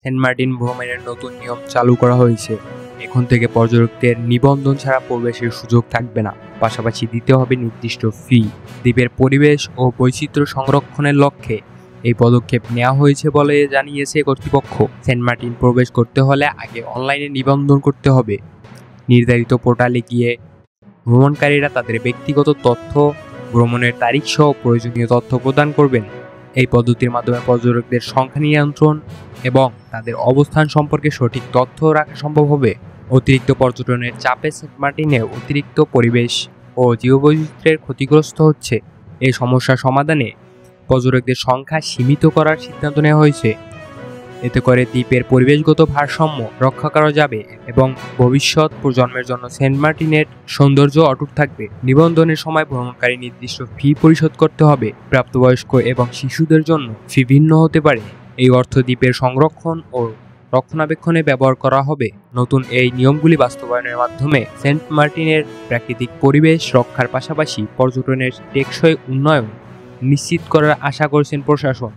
Saint Martin ভ্রমণের নতুন নিয়ম চালু করা হয়েছে। এখন থেকে পর্যটকদের নিবন্ধন ছাড়া প্রবেশের সুযোগ থাকবে না, পাশাপাশি দিতে হবে নির্দিষ্ট ফি। দ্বীপের পরিবেশ ও বৈচিত্র্য সংরক্ষণের লক্ষ্যে এই পদক্ষেপ নেওয়া হয়েছে বলে জানিয়েছে কর্তৃপক্ষ। সেন্ট মার্টিন প্রবেশ করতে হলে আগে অনলাইনে নিবন্ধন করতে হবে। নির্ধারিত পোর্টালে গিয়ে ভ্রমণকারীরা তাদের ব্যক্তিগত তথ্য, ভ্রমণের তারিখ সহ প্রয়োজনীয় তথ্য প্রদান করবেন। এই পদ্ধতির মাধ্যমে পর্যটকদের সংখ্যা নিয়ন্ত্রণ এবং তাদের অবস্থান সম্পর্কে সঠিক তথ্য রাখা সম্ভব হবে। অতিরিক্ত পর্যটনের চাপে সেন্ট মার্টিনে অতিরিক্ত পরিবেশ ও জীববৈচিত্র্যের ক্ষতিগ্রস্ত হচ্ছে। এই সমস্যা সমাধানে পর্যটকদের সংখ্যা সীমিত করার সিদ্ধান্ত নেওয়া হয়েছে। এতে করে দ্বীপের পরিবেশগত ভারসাম্য রক্ষা করা যাবে এবং ভবিষ্যৎ প্রজন্মের জন্য সেন্ট মার্টিনের সৌন্দর্য অটুট থাকবে। নিবন্ধনের সময় ভ্রমণকারী নির্দিষ্ট ফি পরিশোধ করতে হবে। প্রাপ্তবয়স্ক এবং শিশুদের জন্য ফি ভিন্ন হতে পারে। এই অর্থ দ্বীপের সংরক্ষণ ও রক্ষণাবেক্ষণে ব্যবহার করা হবে। নতুন এই নিয়মগুলি বাস্তবায়নের মাধ্যমে সেন্ট মার্টিনের প্রাকৃতিক পরিবেশ রক্ষার পাশাপাশি পর্যটনের টেকসই উন্নয়ন নিশ্চিত করার আশা করছেন প্রশাসন।